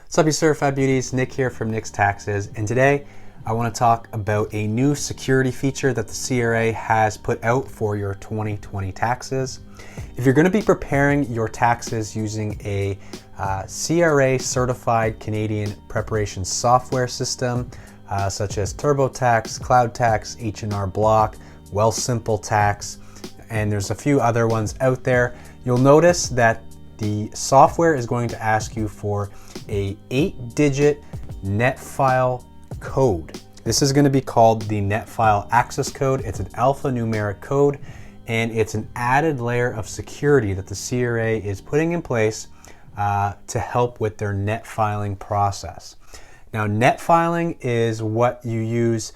What's up, you certified beauties? Nick here from Nick's Taxes, and today I want to talk about a new security feature that the CRA has put out for your 2020 taxes. If you're going to be preparing your taxes using a CRA certified Canadian preparation software system, such as TurboTax, CloudTax, H&R Block, Wealthsimple Tax, and there's a few other ones out there, you'll notice that the software is going to ask you for a 8-digit NETFILE code. This is going to be called the NETFILE access code. It's an alphanumeric code, and it's an added layer of security that the CRA is putting in place to help with their net filing process. Now, net filing is what you use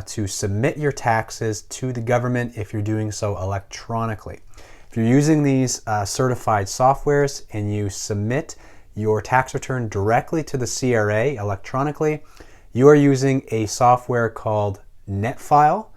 to submit your taxes to the government if you're doing so electronically. If you're using these certified softwares and you submit your tax return directly to the CRA electronically, you are using a software called NETFILE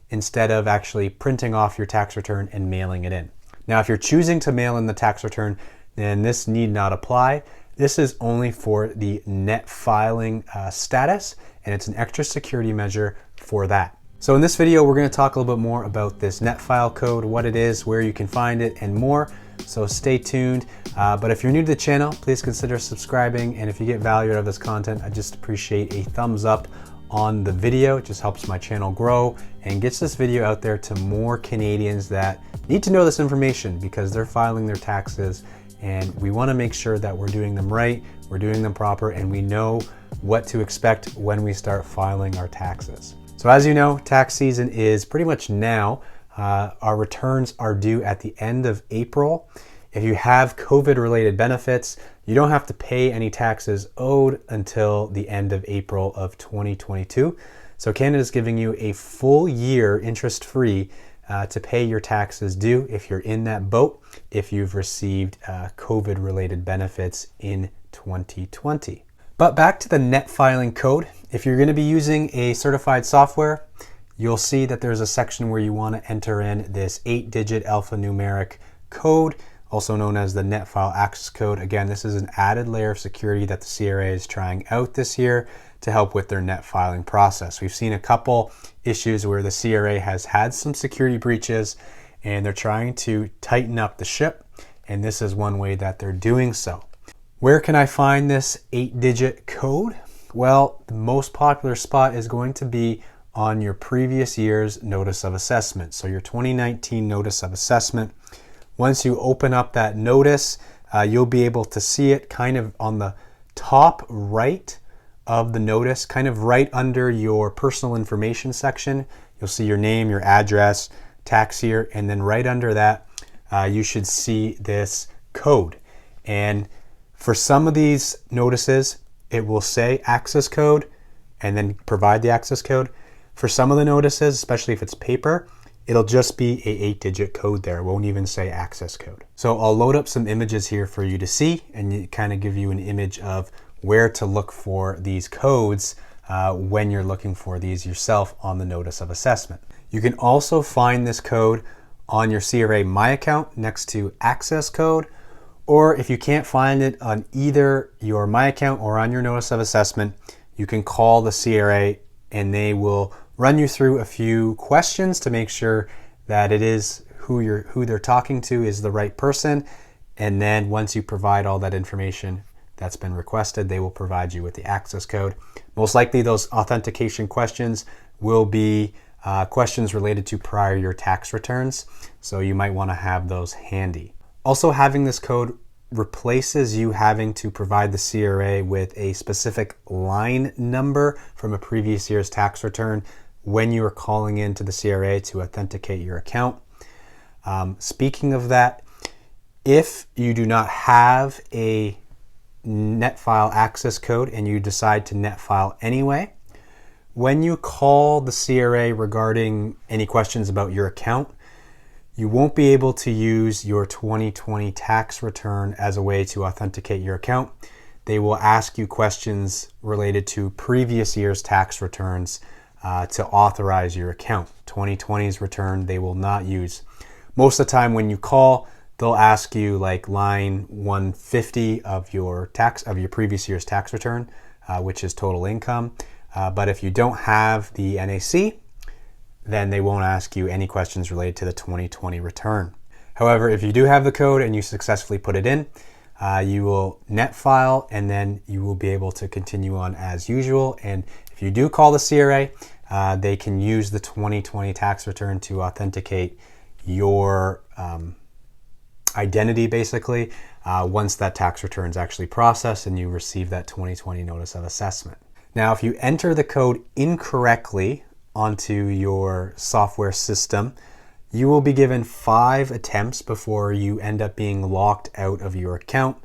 instead of actually printing off your tax return and mailing it in. Now, if you're choosing to mail in the tax return, then this need not apply. This is only for the net filing status, and it's an extra security measure for that. So in this video, we're going to talk a little bit more about this NETFILE code, what it is, where you can find it, and more. So stay tuned. But if you're new to the channel, please consider subscribing. And if you get value out of this content, I just appreciate a thumbs up on the video. It just helps my channel grow and gets this video out there to more Canadians that need to know this information because they're filing their taxes. And we want to make sure that we're doing them right, we're doing them proper, and we know what to expect when we start filing our taxes. So as you know, tax season is pretty much now. Our returns are due at the end of April. If you have COVID-related benefits, you don't have to pay any taxes owed until the end of April of 2022. So Canada is giving you a full year interest-free to pay your taxes due if you're in that boat, if you've received COVID-related benefits in 2020. But back to the net filing code. If you're going to be using a certified software, you'll see that there's a section where you want to enter in this 8-digit alphanumeric code, also known as the NETFILE access code. Again, this is an added layer of security that the CRA is trying out this year to help with their net filing process. We've seen a couple issues where the CRA has had some security breaches and they're trying to tighten up the ship, and this is one way that they're doing so. Where can I find this 8-digit code? Well, the most popular spot is going to be on your previous year's notice of assessment. So your 2019 notice of assessment. Once you open up that notice, you'll be able to see it kind of on the top right of the notice, kind of right under your personal information section. You'll see your name, your address, tax year, and then right under that, you should see this code. And for some of these notices, it will say access code and then provide the access code. For some of the notices, especially if it's paper, it'll just be a 8-digit code there. It won't even say access code. So I'll load up some images here for you to see and kind of give you an image of where to look for these codes when you're looking for these yourself on the notice of assessment. You can also find this code on your CRA My Account next to access code, or if you can't find it on either your My Account or on your notice of assessment, you can call the CRA and they will run you through a few questions to make sure that it is who they're talking to is the right person. And then once you provide all that information that's been requested, they will provide you with the access code. Most likely those authentication questions will be questions related to prior year tax returns. So you might want to have those handy. Also, having this code replaces you having to provide the CRA with a specific line number from a previous year's tax return when you are calling into the CRA to authenticate your account. Speaking of that, if you do not have a NETFILE access code and you decide to NETFILE anyway, when you call the CRA regarding any questions about your account, you won't be able to use your 2020 tax return as a way to authenticate your account. They will ask you questions related to previous year's tax returns to authorize your account. 2020's return they will not use. Most of the time when you call, they'll ask you like line 150 of your previous year's tax return, which is total income. But if you don't have the NAC, then they won't ask you any questions related to the 2020 return. However, if you do have the code and you successfully put it in, you will NETFILE, and then you will be able to continue on as usual. And if you do call the CRA, they can use the 2020 tax return to authenticate your identity, basically, once that tax return is actually processed and you receive that 2020 notice of assessment. Now, if you enter the code incorrectly onto your software system, you will be given 5 attempts before you end up being locked out of your account,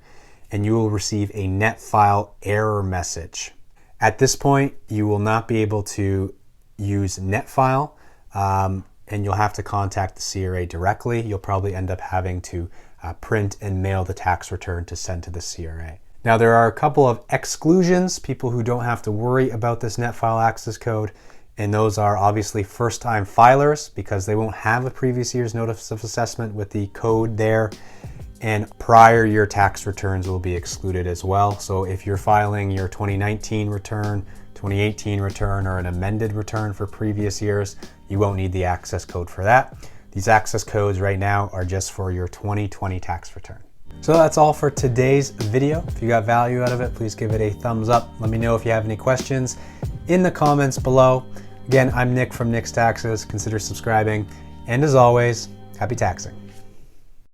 and you will receive a NETFILE error message. At this point, you will not be able to use NETFILE, and you'll have to contact the CRA directly. You'll probably end up having to print and mail the tax return to send to the CRA. Now, there are a couple of exclusions, people who don't have to worry about this NETFILE access code, and those are obviously first-time filers, because they won't have a previous year's notice of assessment with the code there, and prior year tax returns will be excluded as well. So if you're filing your 2019 return, 2018 return, or an amended return for previous years, you won't need the access code for that. These access codes right now are just for your 2020 tax return. So that's all for today's video. If you got value out of it, please give it a thumbs up. Let me know if you have any questions in the comments below. Again, I'm Nick from Nick's Taxes. Consider subscribing. And as always, happy taxing.